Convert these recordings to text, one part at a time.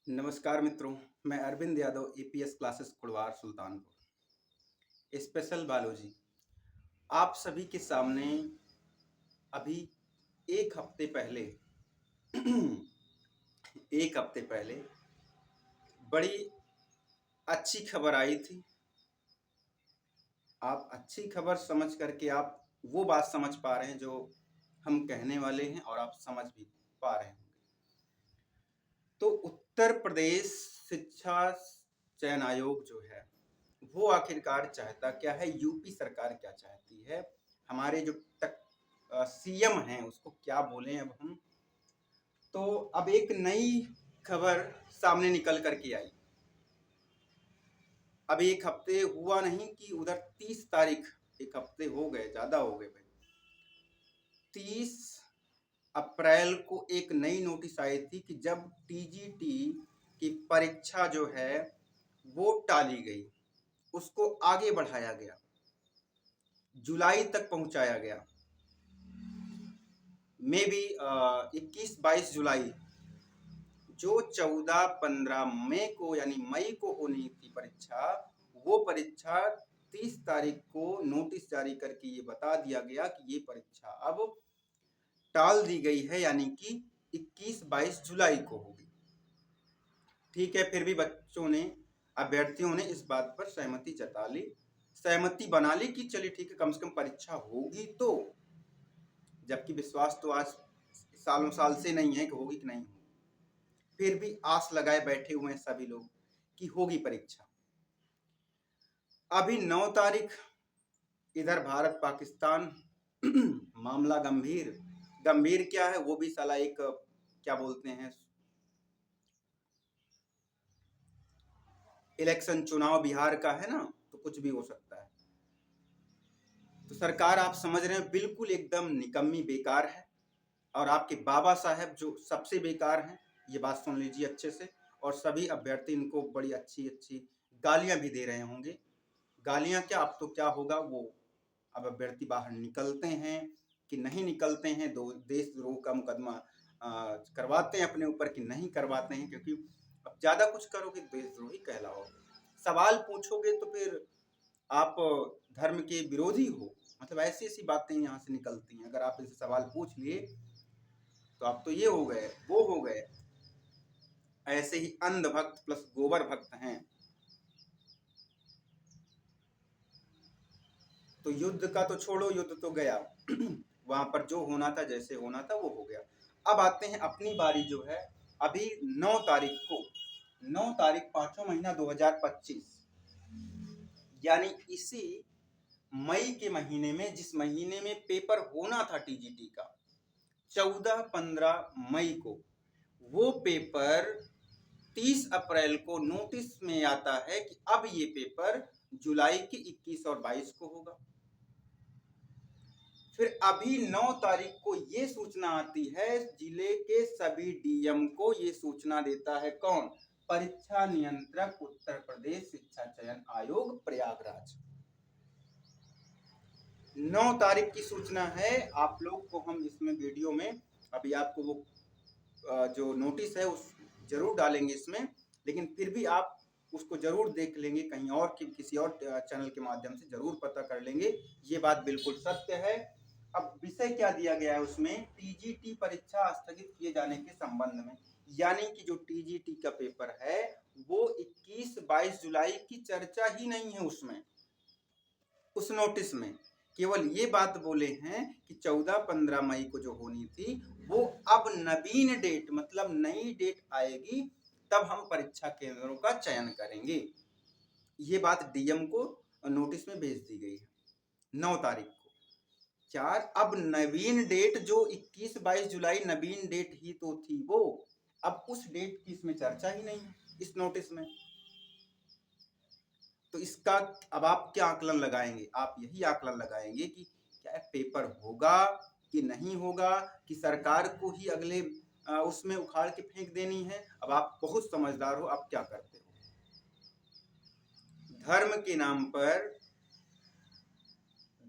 नमस्कार मित्रों, मैं Arvind Yadav APS classes Kudwar Sultanpur. Special biology आप सभी के सामने अभी एक हफ्ते पहले एक हफ्ते पहले बड़ी अच्छी खबर आई थी। आप अच्छी खबर समझ करके आप वो बात समझ पा रहे हैं जो हम कहने वाले हैं और आप समझ भी पा रहे होंगे। तो उत्तर प्रदेश शिक्षा चयन आयोग जो है वो आखिरकार चाहता क्या है, यूपी सरकार क्या चाहती है, हमारे जो तक सीएम हैं उसको क्या बोलें अब हम। तो अब एक नई खबर सामने निकल करके आई। अब एक हफ्ते हुआ नहीं कि उधर 30 तारीख, एक हफ्ते हो गए, ज़्यादा हो गए भाई। 30 अप्रैल को एक नई नोटिस आई थी कि जब टीजीटी की परीक्षा जो है वो टाली गई, उसको आगे बढ़ाया गया, जुलाई तक पहुंचाया गया। मे बी 21-22 जुलाई, जो 14-15 मई को यानी मई को होनी थी परीक्षा, वो परीक्षा 30 तारीख को नोटिस जारी करके ये बता दिया गया कि ये परीक्षा अब टाल दी गई है, यानी कि 21-22 जुलाई को होगी। ठीक है, फिर भी बच्चों ने, अभ्यर्थियों ने इस बात पर सहमति जता ली, सहमति बना ली कि चलिए ठीक है, कम से कम परीक्षा होगी तो। जबकि विश्वास तो आज सालों साल से नहीं है कि होगी कि नहीं होगी, फिर भी आस लगाए बैठे हुए हैं सभी लोग कि होगी परीक्षा। अभी 9 तारीख, इधर भारत पाकिस्तान मामला गंभीर। गंभीर क्या है, वो भी साला एक क्या बोलते हैं, इलेक्शन चुनाव बिहार का है ना, तो कुछ भी हो सकता है। तो सरकार आप समझ रहे हैं बिल्कुल एकदम निकम्मी बेकार है, और आपके बाबा साहब जो सबसे बेकार हैं, ये बात सुन लीजिए अच्छे से। और सभी अभ्यर्थी इनको बड़ी अच्छी अच्छी गालियां भी दे रहे होंगे। गालियां क्या, अब तो क्या होगा वो, अब अभ्यर्थी बाहर निकलते हैं कि नहीं निकलते हैं, दो देशद्रोह का मुकदमा करवाते हैं अपने ऊपर कि नहीं करवाते हैं, क्योंकि अब ज़्यादा कुछ करोगे तो देशद्रोही कहलाओगे, सवाल पूछोगे तो फिर आप धर्म के विरोधी हो। मतलब ऐसी ऐसी बातें यहाँ से निकलती हैं। अगर आप इनसे सवाल पूछ लिए तो आप तो ये हो गए, वो हो गए। ऐसे ही अंधभक्त प्लस गोबर भक्त हैं। तो युद्ध का तो छोड़ो, युद्ध तो गया वहां पर जो होना था, जैसे होना था वो हो गया। अब आते हैं अपनी बारी जो है। अभी 9 तारीख को, 9 तारीख 5वां महीना 2025, यानी इसी मई के महीने में, जिस महीने में पेपर होना था टीजीटी का, 14-15 मई को, वो पेपर 30 अप्रैल को नोटिस में आता है कि अब ये पेपर जुलाई के 21 और 22 को होगा। फिर अभी 9 तारीख को ये सूचना आती है, जिले के सभी डीएम को ये सूचना देता है कौन, परीक्षा नियंत्रक उत्तर प्रदेश शिक्षा चयन आयोग प्रयागराज। 9 तारीख की सूचना है। आप लोग को हम इसमें वीडियो में अभी आपको वो जो नोटिस है उस जरूर डालेंगे इसमें, लेकिन फिर भी आप उसको जरूर देख लेंगे, कहीं और किसी और चैनल के माध्यम से जरूर पता कर लेंगे। ये बात बिल्कुल सत्य है। अब विषय क्या दिया गया है उसमें, टीजीटी परीक्षा स्थगित किए जाने के संबंध में, यानी कि जो टीजीटी का पेपर है वो 21-22 जुलाई की चर्चा ही नहीं है उसमें। उस नोटिस में केवल ये बात बोले हैं कि 14-15 मई को जो होनी थी वो अब नवीन डेट, मतलब नई डेट आएगी तब हम परीक्षा केंद्रों का चयन करेंगे। ये बात डीएम को नोटिस में भेज दी गई है 9 तारीख को। चार, अब नवीन डेट जो 21-22 जुलाई नवीन डेट ही तो थी वो, अब उस डेट की इसमें चर्चा ही नहीं है इस नोटिस में। तो इसका अब आप क्या आकलन लगाएंगे, आप यही आकलन लगाएंगे कि क्या पेपर होगा कि नहीं होगा, कि सरकार को ही अगले उसमें उखाड़ के फेंक देनी है। अब आप बहुत समझदार हो, आप क्या करते हो। धर्म के नाम पर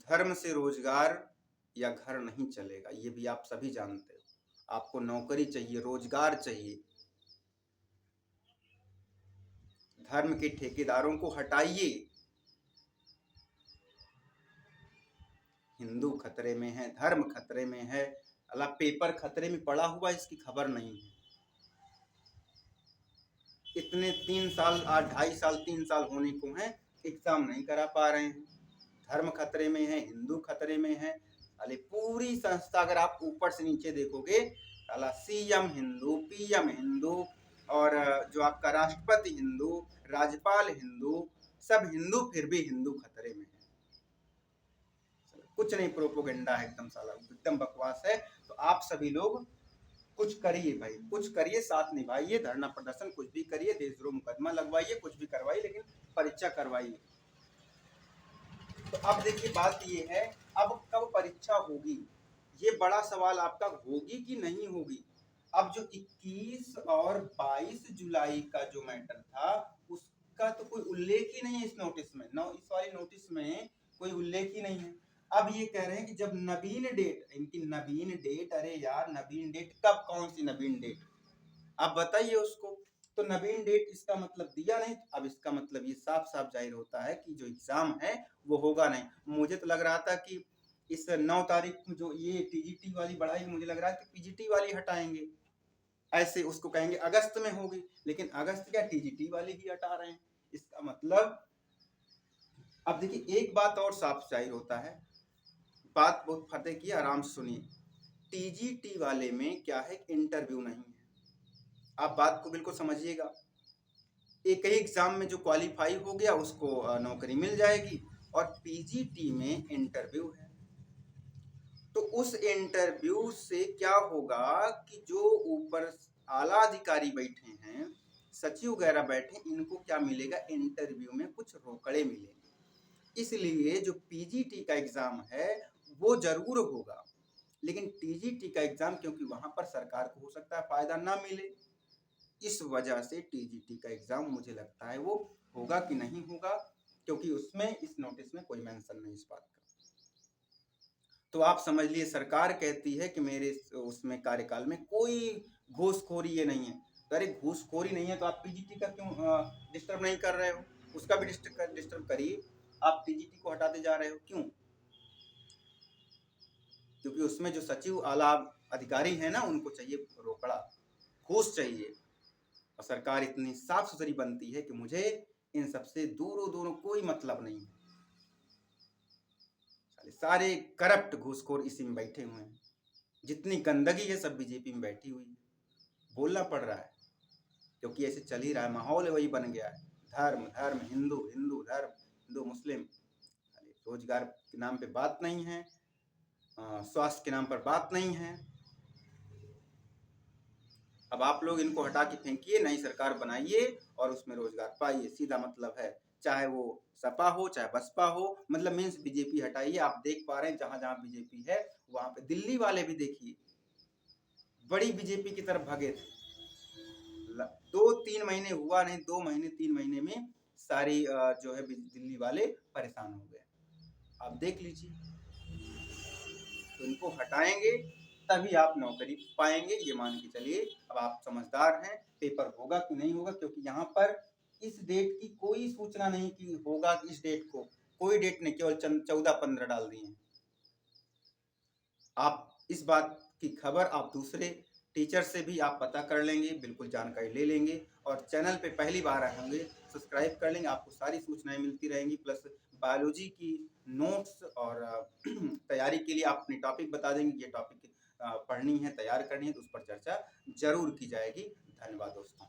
धर्म से रोजगार या घर नहीं चलेगा, ये भी आप सभी जानते हो। आपको नौकरी चाहिए, रोजगार चाहिए। धर्म के ठेकेदारों को हटाइए। हिंदू खतरे में है, धर्म खतरे में है, अल्लाह पेपर खतरे में पड़ा हुआ, इसकी खबर नहीं है। इतने 3 साल, 2.5 साल 3 साल होने को हैं, एग्जाम नहीं करा पा रहे हैं। धर्म खतरे में है, हिंदू खतरे में है। अरे पूरी संस्था अगर आप ऊपर से नीचे देखोगे, सीएम हिंदू, पीएम हिंदू, और जो आपका राष्ट्रपति हिंदू, राज्यपाल हिंदू, सब हिंदू, फिर भी हिंदू खतरे में है। कुछ नहीं, प्रोपोगंडा है एकदम, साला एकदम बकवास है। तो आप सभी लोग कुछ करिए भाई, कुछ करिए, साथ निभाइए, धरना प्रदर्शन कुछ भी करिए, देशद्रोह मुकदमा लगवाइए, कुछ भी करवाइए, लेकिन परीक्षा करवाइए। तो अब देखिए बात ये है, अब कब परीक्षा होगी, ये बड़ा सवाल आपका, होगी कि नहीं होगी। अब जो 21 और 22 जुलाई का जो मैटर था, उसका तो कोई उल्लेख ही नहीं है इस नोटिस में, इस वाली नोटिस में कोई उल्लेख ही नहीं है। अब ये कह रहे हैं कि जब नवीन डेट, इनकी नवीन डेट, अरे यार नवीन डेट कब, कौन सी नवीन डेट, आप बताइए उसको। तो नवीन डेट इसका मतलब दिया नहीं। अब इसका मतलब ये साफ साफ जाहिर होता है कि जो एग्जाम है वो होगा नहीं। मुझे तो लग रहा था कि इस 9 तारीख को जो ये टीजीटी वाली बढ़ाई, मुझे लग रहा है कि पीजीटी वाली हटाएंगे, ऐसे उसको कहेंगे अगस्त में होगी, लेकिन अगस्त क्या, टीजीटी वाली ही हटा रहे हैं। इसका मतलब अब देखिए एक बात और साफ जाहिर होता है, बात बहुत फतेह की, आराम से सुनिए। टीजीटी वाले में क्या है, इंटरव्यू नहीं है, आप बात को बिल्कुल समझिएगा। एक ही एग्जाम में जो क्वालिफाई हो गया उसको नौकरी मिल जाएगी, और पीजीटी में इंटरव्यू है। तो उस इंटरव्यू से क्या होगा कि जो ऊपर आला अधिकारी बैठे हैं, सचिव वगैरह बैठे, इनको क्या मिलेगा, इंटरव्यू में कुछ रोकड़े मिलेंगे। इसलिए जो पीजीटी का एग्जाम है वो जरूर होगा, लेकिन टीजीटी का एग्जाम, क्योंकि वहां पर सरकार को हो सकता है फायदा ना मिले, इस वजह से टीजीटी का एग्जाम मुझे लगता है वो होगा कि नहीं होगा, क्योंकि उसमें इस नोटिस में कोई मेंशन नहीं इस बात का। तो आप समझ लिए, सरकार कहती है कि मेरे उसमें कार्यकाल में कोई घूसखोरी ये नहीं है। तो अरे घूसखोरी नहीं है तो आप पीजीटी का क्यों डिस्टर्ब नहीं कर रहे हो, उसका भी डिस्टर्ब करिए। आप टीजीटी को हटाते जा रहे हो, क्यों? क्योंकि उसमें जो सचिव आला अधिकारी है ना, उनको चाहिए रोकड़ा, घूस चाहिए। और सरकार इतनी साफ सुथरी बनती है कि मुझे इन सबसे दूरों दूरों कोई मतलब नहीं है। सारे करप्ट घूसखोर इसी में बैठे हुए हैं, जितनी गंदगी है सब बीजेपी में बैठी हुई है। बोलना पड़ रहा है क्योंकि ऐसे चल ही रहा है, माहौल वही बन गया है। धर्म धर्म, हिंदू हिंदू, धर्म हिंदू मुस्लिम। रोजगार के नाम पे बात नहीं है, स्वास्थ्य के नाम पर बात नहीं है। अब आप लोग इनको हटा के फेंकिए, नई सरकार बनाइए और उसमें रोजगार पाइए, सीधा मतलब है। चाहे वो सपा हो चाहे बसपा हो, मतलब मीन्स बीजेपी हटाइए। आप देख पा रहे हैं जहां जहां बीजेपी है वहां पे, दिल्ली वाले भी देखिए बड़ी बीजेपी की तरफ भगे थे। 2-3 महीने हुआ नहीं, 2 महीने 3 महीने में सारी जो है दिल्ली वाले परेशान हो गए। आप देख लीजिए, तो इनको हटाएंगे तभी आप नौकरी पाएंगे, ये मान के चलिए। अब आप समझदार हैं, पेपर होगा कि नहीं होगा, क्योंकि यहाँ पर इस डेट की कोई सूचना नहीं कि होगा, इस डेट को कोई डेट नहीं, केवल 14-15 डाल दिए हैं। आप इस बात की खबर आप दूसरे टीचर से भी आप पता कर लेंगे, बिल्कुल जानकारी ले लेंगे, और चैनल पे पहली बार आए होंगे सब्सक्राइब कर लेंगे, आपको सारी सूचनाएं मिलती रहेंगी। प्लस बायोलॉजी की नोट्स और तैयारी के लिए आप अपनी टॉपिक बता देंगे, ये टॉपिक पढ़नी है, तैयार करनी है, तो उस पर चर्चा जरूर की जाएगी। धन्यवाद दोस्तों।